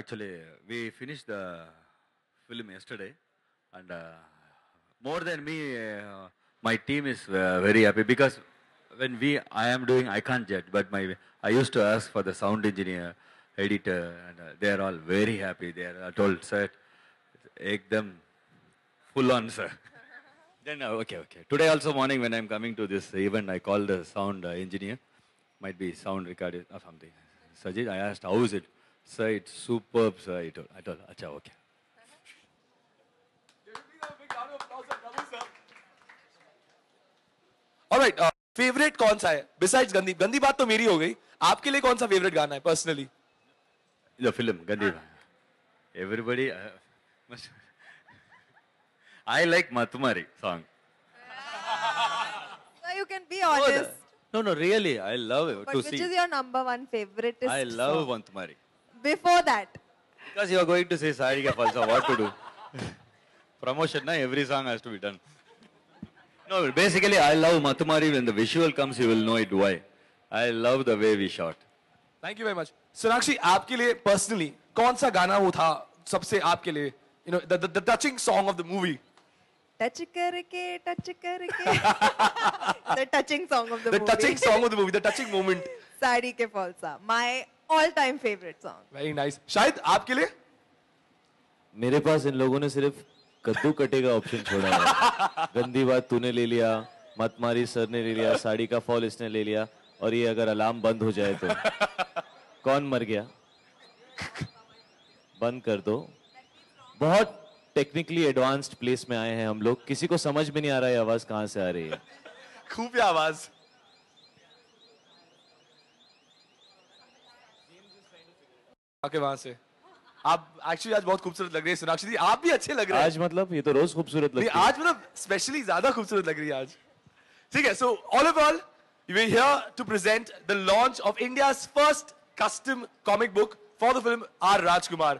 Actually, we finished the film yesterday, and more than me, my team is very happy because when I am doing, I can't judge, but I used to ask for the sound engineer, editor, and they are all very happy. They are told, sir, egg them full on, sir. Then okay. Today also morning when I'm coming to this event, I called the sound engineer, might be sound recorded or something. Sajid, I asked, how is it? Sir, it's superb, sir. I told, acha, okay. Alright, favourite कौन सा है besides गंदी? गंदी बात तो मेरी हो गई, आपके लिए कौन सा फेवरेट गाना है personally? The film, Gandhi. Everybody, I like Matumari song. So you can be honest. No, really, I love it But to which see. is your number one favorite? I love Matumari. Before that. Because you are going to say Sarika Falsa, what to do? Promotion, na, every song has to be done. No, basically, I love Matumari. When the visual comes, you will know it why. I love the way we shot. Thank you very much. Sonakshi, आपके लिए personally कौन सा गाना वो था सबसे आपके लिए, you know, the touching song of the movie? Touch करके the touching song of the movie. The touching song of the movie, the touching moment. Sari के फॉल्सा, my all time favorite song. Very nice. शायद आपके लिए? मेरे पास इन लोगों ने सिर्फ कद्दू कटेगा ऑप्शन छोड़ा है। गंदी बात तूने ले लिया, मत मारी सर ने ले लिया, साड़ी का फॉल इसने ले लिया, और ये अगर अलार्म बंद हो जाए तो कौन मर गया? बंद कर दो। बहुत टेक्निकली एडवांस्ड प्लेस में आए हैं हम लोग, किसी को समझ में नहीं आ रहा है आवाज कहां से आ रही है। खूब आवाज। आके वहां से आप एक्चुअली आज बहुत खूबसूरत लग रही है सोनाक्षी जी, आप भी अच्छे लग रहे हैं आज। मतलब ये तो रोज खूबसूरत लगती है, आज मतलब स्पेशली ज्यादा खूबसूरत लग रही है आज। ठीक है, so all of all we are here to present the launch of India's first custom comic book for the film R. Rajkumar.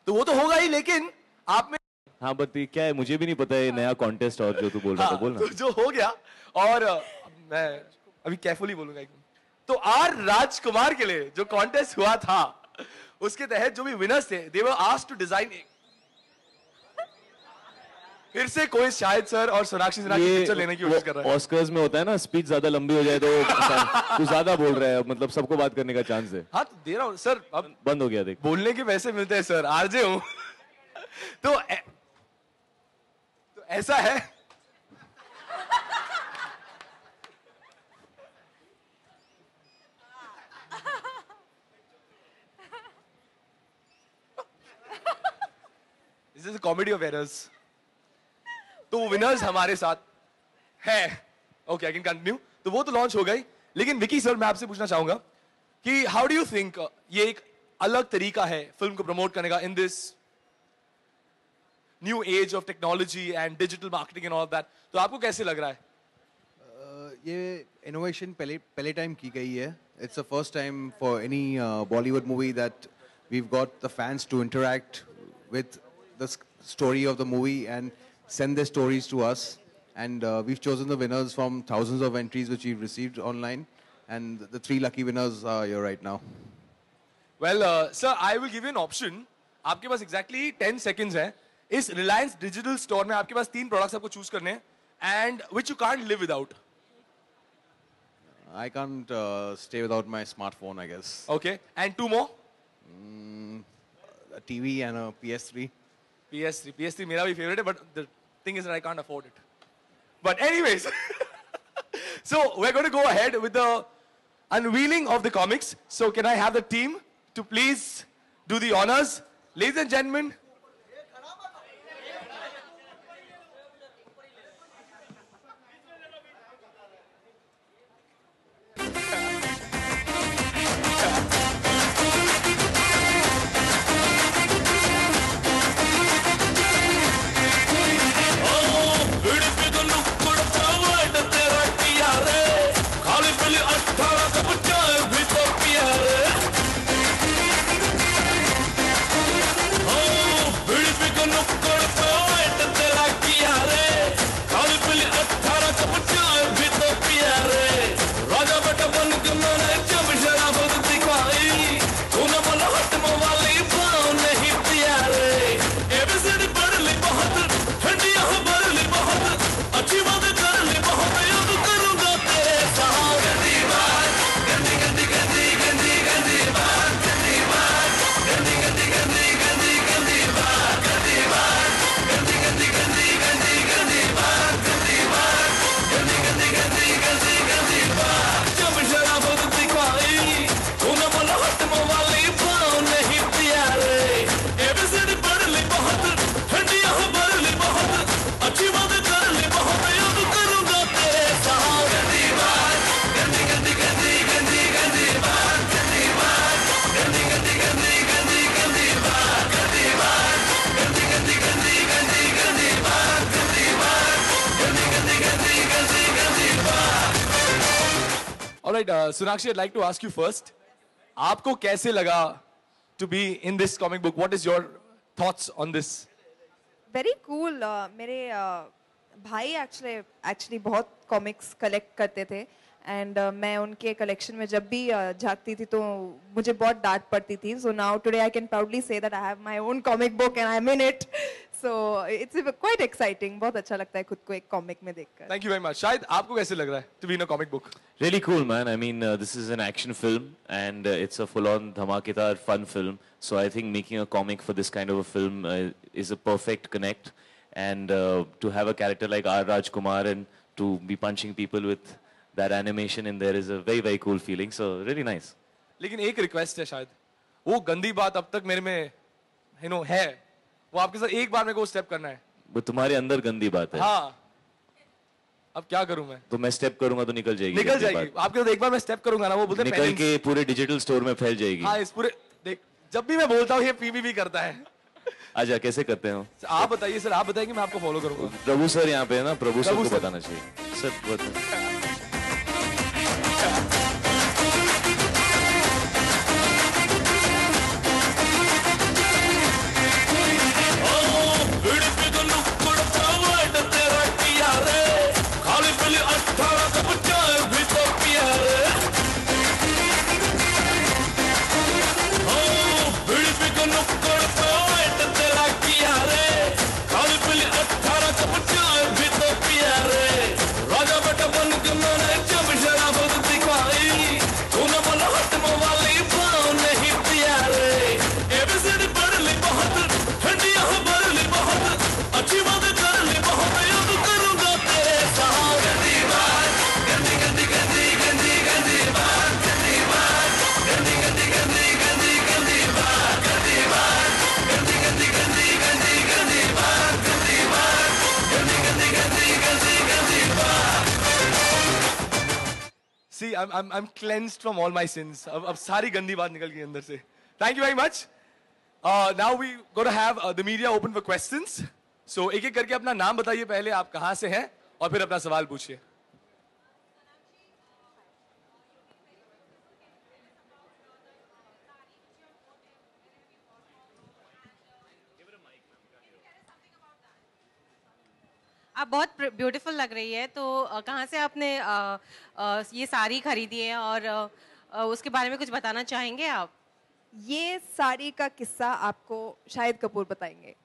तो वो तो होगा ही, लेकिन आप में हाँ बत्ती क्या है मुझे भी नहीं पता है नया कॉन्टेस्ट और जो तू बोल रहा था बोलना। तो जो हो गया, और मैं अभी केयरफुली बोलूंगा एकदम। तो आर राजकुमार के लिए जो कॉन्टेस्ट हुआ था, उसके तहत जो भी विनर्स थे, they were asked to design फिर से कोई शाहिद सर और सोनाक्षी सिन्हा की पिक्चर लेने की कोशिश कर रहा है। ऑस्कर्स में होता है ना, स्पीच ज्यादा लंबी हो जाए तो तू ज्यादा बोल रहा है, मतलब सबको बात करने का चांस है। हाँ तो दे रहा हूँ सर, अब बंद हो गया देख। बोलने के पैसे मिलते हैं सर, आरजे हूं। तो ऐसा है। This is comedy of errors. तो विनर्स हमारे साथ है, ओके आई कैन कंटिन्यू। तो वो तो लॉन्च हो गई, लेकिन विकी सर मैं आपसे पूछना चाहूंगा कि हाउ डू यू थिंक ये एक अलग तरीका है फिल्म को प्रमोट करने का in this new age of technology and digital marketing and all that, तो आपको कैसे लग रहा है? ये इनोवेशन पहले टाइम की गई है। It's the first time for any Bollywood movie that we've got the fans to interact with the story of the movie and send their stories to us, and we've chosen the winners from thousands of entries which we've received online, and the 3 lucky winners are here right now. Well, sir, I will give you an option. आपके पास exactly 10 seconds है। इस Reliance Digital Store में आपके पास 3 products आपको choose करने हैं, and which you can't live without. I can't stay without my smartphone, I guess. Okay, and 2 more. A TV and a PS3. PS3 मेरा भी favorite है, but the thing is that I can't afford it. But anyways, so we're going to go ahead with the unveiling of the comics. So can I have the team to please do the honors? Ladies and gentlemen, right, Sunakshi, I'd like to ask you first. आपको कैसे लगा to be in this comic book? What is your thoughts on this? Very cool मेरे भाई actually बहुत comics collect करते थे and मैं उनके कलेक्शन में जब भी झांकती थी तो मुझे बहुत डांट पड़ती थी. So now today I can proudly say that I have my own comic book and I am in it. So it's quite exciting. बहुत अच्छा लगता है खुद को एक कॉमिक में देखकर. Thank you very much. शायद आपको कैसे लग रहा है to be in a comic book? Really cool, man. I mean, this is an action film, and it's a full-on dhamakedar fun film. So I think making a comic for this kind of a film is a perfect connect. And to have a character like R. Rajkumar and to be punching people with that animation in there is a very, very cool feeling. So really nice. लेकिन एक request है शायद. वो गंदी बात अब तक मेरे में है. वो आपके साथ एक बार मेरे को स्टेप करना है. वो तुम्हारे अंदर गंदी बात है. हाँ. अब क्या करूं मैं? तो मैं स्टेप करूंगा तो निकल जाएगी. निकल जाएगी. आपके साथ एक बार मैं स्टेप करूंगा ना, वो बोलते हैं निकल के पूरे डिजिटल स्टोर में फैल जाएगी. हाँ, इस पूरे देख, जब भी मैं बोलता हूँ ये पीबीबी करता है. आजा, कैसे करते हो? आप बताइए सर, आप बताइए कि मैं आपको फॉलो करूंगा. प्रभु सर यहाँ पे है ना, प्रभु सर को सर. बताना चाहिए. सर बताओ. See, I'm cleansed from all my sins. अब सारी गंदी बात निकल गई अंदर से. Thank you very much. Now we going to have the media open for questions. So एक एक करके अपना नाम बताइए पहले, आप कहाँ से हैं, और फिर अपना सवाल पूछिए. आप बहुत ब्यूटीफुल लग रही है. तो कहाँ से आपने ये साड़ी खरीदी है, और उसके बारे में कुछ बताना चाहेंगे आप? ये साड़ी का किस्सा आपको शाहिद कपूर बताएंगे.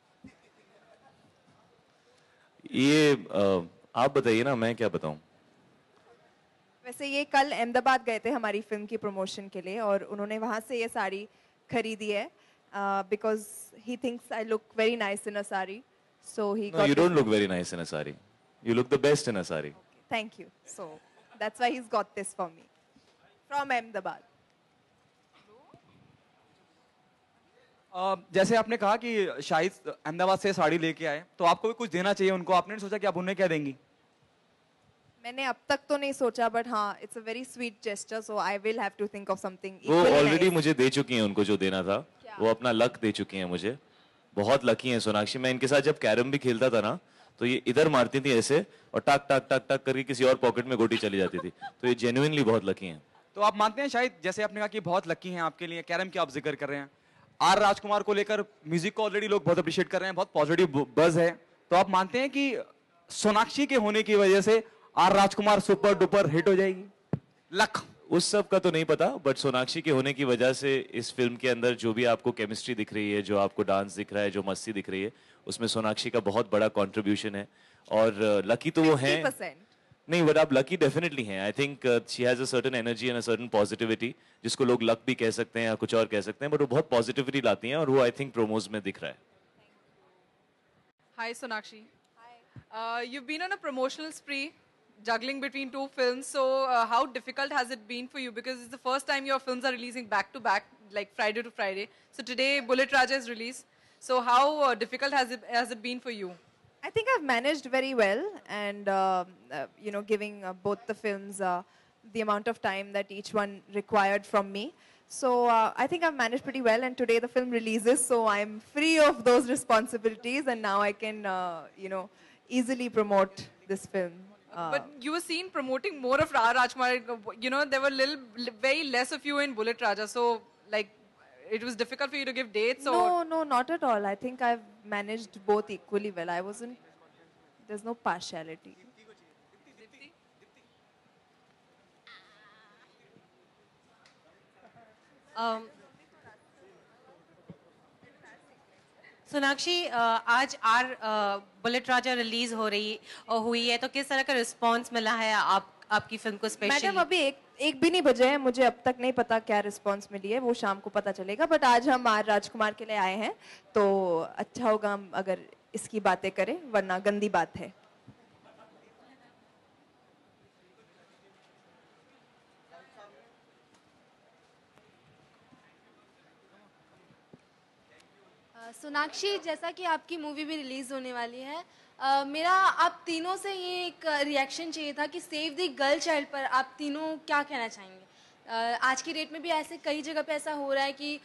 ये आप बताइए ना, मैं क्या बताऊं. वैसे ये कल अहमदाबाद गए थे हमारी फिल्म की प्रमोशन के लिए, और उन्होंने वहाँ से ये साड़ी खरीदी है because he thinks I look very nice in a sari. So he No, got you this. don't look very nice in a sari. You look the best in a sari. Thank you. So that's why he's got this for me from Ahmedabad. जैसे आपने कहा कि शाहिद अहमदाबाद से साड़ी लेके आए, तो आपको भी कुछ देना चाहिए उनको. आपने नहीं सोचा कि आप उन्हें क्या देंगी? मैंने अब तक तो नहीं सोचा, बट हाँ, it's a very sweet gesture, so I will have to think of something. वो ऑलरेडी मुझे दे चुकी हैं, उनको जो देना था. वो अपना लक दे चुकी हैं मुझे. बहुत लकी हैं सोनाक्षी. मैं इनके साथ जब कैरम भी खेलता था ना, तो ये इधर मारती थी ऐसे, और टाक टाक टाक टाक करके किसी और पॉकेट में गोटी चली जाती थी. तो ये जेन्युइनली बहुत लकी हैं. तो आप मानते हैं शायद, जैसे आपने कहा कि बहुत लकी हैं आपके लिए, कैरम की आप जिक्र कर रहे हैं, आर राजकुमार को लेकर म्यूजिक को ऑलरेडी लोग बहुत अप्रिशिएट कर रहे हैं, बहुत पॉजिटिव बज है, तो आप मानते हैं कि सोनाक्षी के होने की वजह से R Rajkumar super duper hit हो जाएगी? लक उस सब का तो नहीं पता, बट सोनाक्षी के होने की वजह से इस फिल्म के अंदर जो भी आपको केमिस्ट्री दिख रही है, जो आपको डांस दिख रहा है, जो मस्ती दिख रही है, उसमें सोनाक्षी का बहुत बड़ा कंट्रीब्यूशन है. और लकी तो वो हैं नहीं, बट आप लकी डेफिनेटली हैं. I think she has a certain energy and a certain positivity, जिसको लोग लक भी कह सकते हैं या कुछ और कह सकते हैं, बट वो बहुत पॉजिटिविटी लाती हैं, और वो आई थिंक प्रोमोज में दिख रहा है. Hi Sonakshi. Hi. You've been on a promotional spree, juggling between two films. So how difficult has it been for you? Because it's the first time your films are releasing back to back, like Friday to Friday. So today Bullet Raja is released. So how difficult has it been for you? I think I've managed very well, and giving both the films the amount of time that each one required from me. So I think I've managed pretty well, and today the film releases, so I'm free of those responsibilities, and now I can easily promote this film. But you were seen promoting more of Rajkumar. You know, there were very less of you in Bullet Raja. So, like, it was difficult for you to give dates. Or No, not at all. I think I've managed both equally well. I wasn't. There's no partiality. Sonakshi आज bullet राजा release हुई है तो किस तरह का response मिला है आपकी फिल्म को स्पेशली? मैडम अभी एक भी नहीं बजे है, मुझे अब तक नहीं पता क्या रिस्पांस मिली है, वो शाम को पता चलेगा। बट आज हम आर राजकुमार के लिए आए हैं तो अच्छा होगा हम अगर इसकी बातें करें, वरना गंदी बात है। सोनाक्षी, जैसा कि आपकी मूवी भी रिलीज होने वाली है, मेरा आप तीनों से ये एक रिएक्शन चाहिए था कि सेव द गर्ल चाइल्ड पर आप तीनों क्या कहना चाहेंगे? आज की डेट में भी ऐसे कई जगह पे ऐसा हो रहा है कि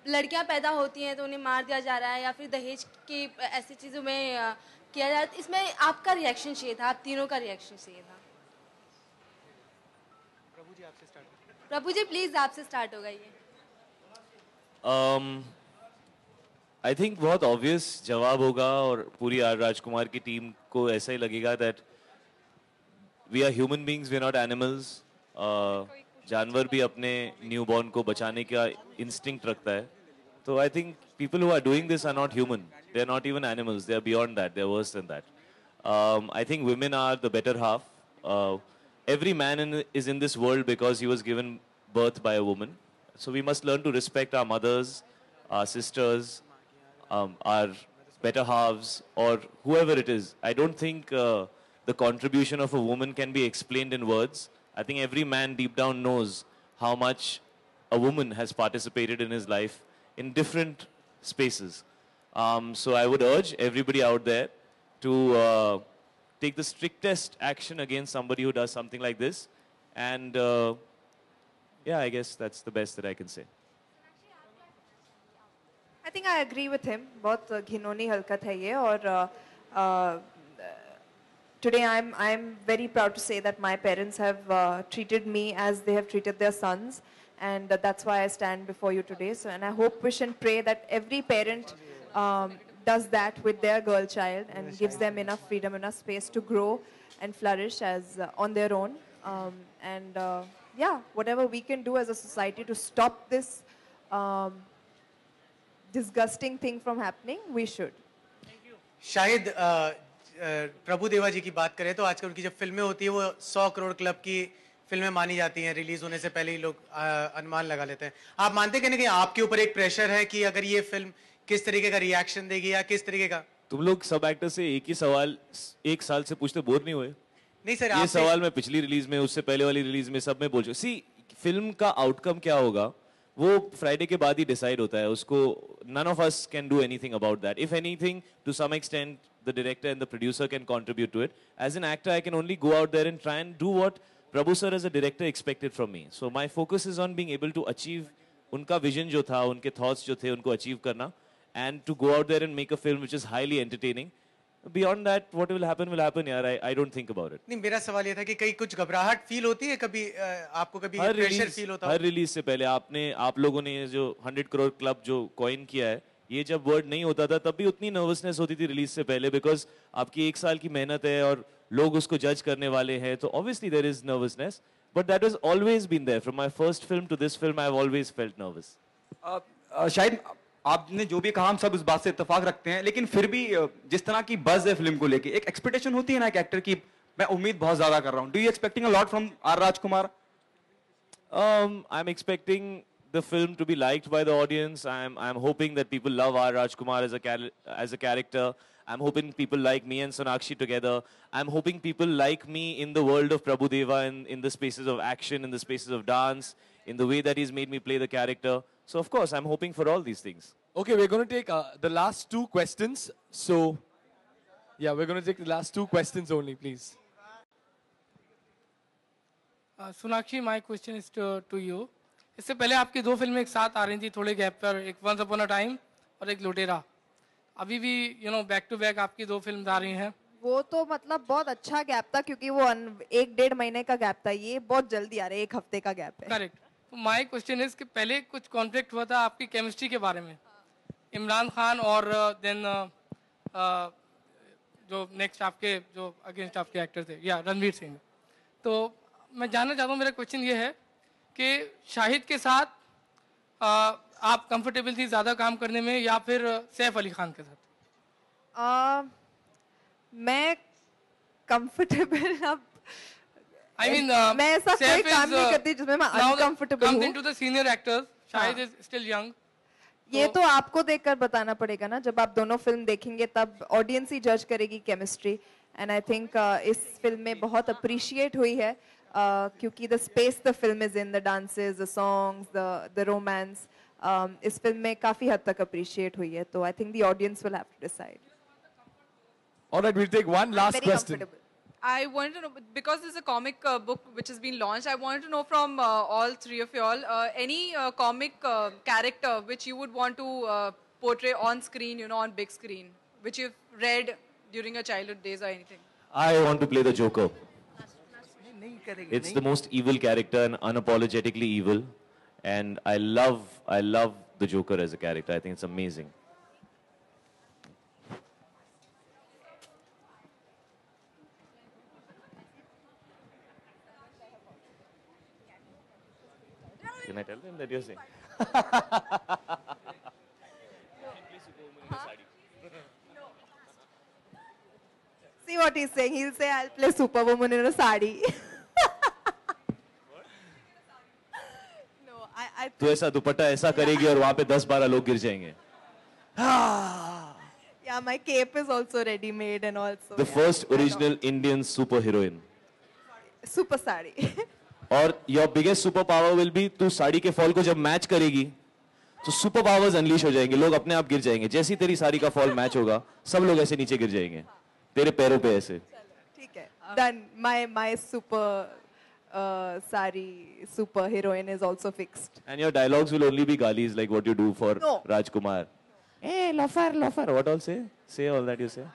लड़कियां पैदा होती हैं तो उन्हें मार दिया जा रहा है या फिर दहेज की ऐसी चीज़ों में किया जा रहा है। इसमें आपका रिएक्शन चाहिए था, आप तीनों का रिएक्शन चाहिए था। प्रभु जी प्लीज आपसे स्टार्ट होगा ये। आई थिंक बहुत ऑब्वियस जवाब होगा और पूरी आर राजकुमार की टीम को ऐसा ही लगेगा that we are human beings, we are not animals. जानवर भी अपने न्यूबॉर्न को बचाने का इंस्टिंक्ट रखता है। तो I think people who are doing this are not human, they are not even animals, they are beyond that, they are worse than that. I think women are the better half. Every man is in this world because he was given birth by a woman. So we must learn to respect our mothers, our sisters, our better halves, or whoever it is. I don't think the contribution of a woman can be explained in words. I think every man deep down knows how much a woman has participated in his life in different spaces. So I would urge everybody out there to take the strictest action against somebody who does something like this. And yeah, I guess that's the best that I can say. I think I agree with him. बहुत घिनौनी हरकत है ये और today I'm very proud to say that my parents have treated me as they have treated their sons, and that's why I stand before you today. So, and I hope, wish and pray that every parent does that with their girl child and gives them enough freedom, enough space to grow and flourish as on their own. Yeah, whatever we can do as a society to stop this disgusting thing from happening, we should. शायद प्रभु देवा जी की बात करें तो आजकल उनकी जब फिल्में होती है वो 100 करोड़ क्लब की फिल्में मानी जाती हैं, रिलीज होने से पहले ही लोग अनुमान लगा लेते हैं। आप मानते हैं कि आपके ऊपर एक प्रेशर है कि अगर ये फिल्म किस तरीके का रिएक्शन देगी या किस तरीके का? तुम लोग सब एक्टर से एक ही सवाल एक साल से पूछते बोर नहीं हुए? नहीं सर, ये सवाल मैं पिछली रिलीज में, उससे पहले वाली रिलीज में सब में बोल चुका। सी फिल्म का आउटकम क्या होगा वो फ्राइडे के बाद ही डिसाइड होता है, उसको none of us can do anything about that. If anything, to some extent, the director and the producer can contribute to it. As an actor, I can only go out there and try and do what Prabhu sir as a director expected from me. So my focus is on being able to achieve उनका vision जो था, उनके thoughts जो थे, उनको achieve करना, and to go out there and make a film which is highly entertaining. Beyond that, what will happen, yaar. I don't think about it. नहीं, मेरा सवाल ये था कि कहीं कुछ घबराहट फील होती है कभी, आपको कभी प्रेशर फील होता है? हर रिलीज से पहले आप लोगों ने जो 100 करोड़ क्लब जो कॉइन किया है, ये जब वर्ड नहीं होता था तब भी उतनी नर्वसनेस होती थी रिलीज से पहले, बिकॉज आपकी 1 साल की मेहनत है और लोग उसको जज करने वाले हैं, तो obviously there is nervousness, but that has always been there. From my first film to this film I have always felt nervous. शायद आपने जो भी कहा हम सब इस बात से इत्तेफाक रखते हैं, लेकिन फिर भी जिस तरह की बज़ है फिल्म को लेके, एक एक्सपेक्टेशन होती है ना एक एक्टर की, मैं उम्मीद बहुत ज्यादा कर रहा हूं। Do you expecting a lot from R Rajkumar? I am expecting the film to be liked by the audience. I'm hoping that people love R. Rajkumar as a character. I'm hoping people like me and Sonakshi together. I'm hoping people like me in the world of Prabhu Deva, in the spaces of action, in the spaces of dance, in the way that he's made me play the character. So of course, I'm hoping for all these things. Okay, we're going to take the last 2 questions. So, yeah, we're going to take the last 2 questions only, please. Sonakshi, my question is to you. इससे पहले आपकी 2 फिल्में एक साथ आ रही थी थोड़े gap पर, एक वंस अपॉन अ टाइम और एक लुटेरा। अभी भी बैक टू बैक आपकी 2 फिल्म आ रही हैं। वो तो मतलब बहुत अच्छा गैप था क्योंकि वो 1-1.5 महीने का गैप था, ये बहुत जल्दी आ रहा है, 1 हफ्ते का गैप है। करेक्ट। तो माय क्वेश्चन इज कि पहले कुछ कॉन्फ्लिक्ट हुआ था आपकी केमिस्ट्री के बारे में, इमरान खान और देन जो नेक्स्ट आपके जो अगेंस्ट आपके एक्टर थे या रणवीर सिंह। तो मैं जानना चाहता हूँ, मेरा क्वेश्चन ये है कि शाहिद के साथ आप कंफर्टेबल थी ज़्यादा काम करने में या फिर सैफ अली खान के साथ? मैं कंफर्टेबल अब I mean, मैं ऐसा कोई काम नहीं करती जिसमें मैं अनकंफर्टेबल हूँ। into the senior actors, Shahid is still young. ये तो आपको देखकर बताना पड़ेगा ना, जब आप दोनों फिल्म देखेंगे तब ऑडियंस ही जज करेगी केमिस्ट्री। एंड आई थिंक इस फिल्म में बहुत अप्रिशिएट हुई है क्योंकि the space the film is in, the dances, the songs, the romance, इस फिल्म में काफी हद तक अप्रिशिएट हुई है। तो I think the audience will have to decide. Alright, we'll take one last question. I wanted to know, because this is a comic book which has been launched, I wanted to know from all three of you all, any comic character which you would want to portray on screen, you know, on big screen, which you've read during your childhood days or anything. I want to play the Joker. It's the most evil character and unapologetically evil. And I love the Joker as a character. I think it's amazing. Can I tell them that you're saying? See what he's saying. He'll say, I'll play Superwoman in a sari. No, I तो ऐसा दुपट्टा ऐसा करेगी और वहाँ पे 10-12 लोग गिर जाएंगे. Yeah, my cape is also ready made and also. The first original Indian superheroine. Super sari. और your biggest superpower will be तू साड़ी के फॉल को जब मैच करेगी तो सुपर पावर्स अनलीश हो जाएंगे, लोग अपने आप गिर जाएंगे। जैसे ही तेरी साड़ी का फॉल मैच होगा सब लोग ऐसे नीचे गिर जाएंगे तेरे पैरों पे ऐसे। ठीक है, done. My super sari super heroine is also fixed. And your dialogues will only be galis like what you do for No. Rajkumar. Hey, lofer. What all say? Say all that you say.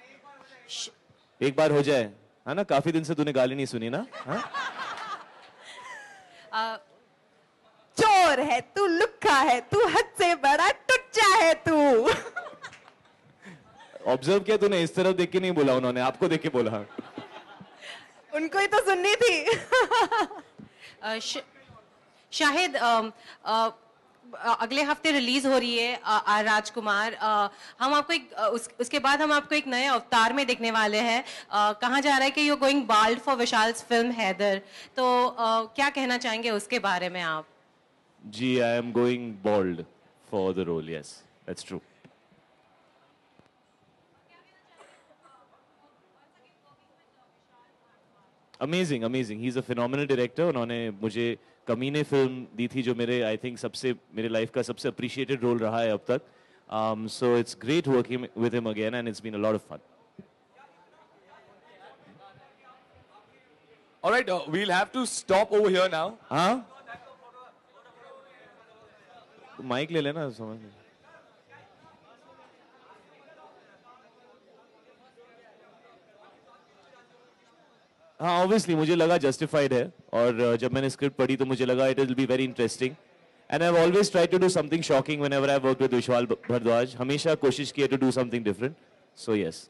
एक बार हो जाए, है ना? काफी दिन से तूने गाली नहीं सुनी ना? हाँ? चोर है तू, लुक्खा है तू, हद से बड़ा टुच्चा है तू। ऑब्जर्व किया तूने? इस तरफ देख के नहीं बोला उन्होंने, आपको देख के बोला। उनको ही तो सुननी थी। शाहिद, अगले हफ्ते रिलीज हो रही है राजकुमार। हम आपको उसके बाद हम आपको एक नए अवतार में देखने वाले हैं। कहा जा रहा है कि you going bald for Vishal's film Haider, तो क्या कहना चाहेंगे उसके बारे में आप? जी, I am going bald for the role. Yes, that's true. Amazing. He's a phenomenal director. उन्होंने मुझे कमीने फिल्म दी थी जो मेरे लाइफ का सबसे अप्रिशिएटेड रोल रहा है अब तक. So it's great working with him again and it's been a lot of fun. All right, we'll have to stop over here now. हाँ? माइक ले लेना, समझ में. हाँ, ऑब्वियसली मुझे लगा जस्टिफाइड है और जब मैंने स्क्रिप्ट पढ़ी तो मुझे लगा it will be very interesting and I have always tried to do something shocking whenever I work with Vishal Bhardwaj. हमेशा कोशिश की है to do something different. So yes.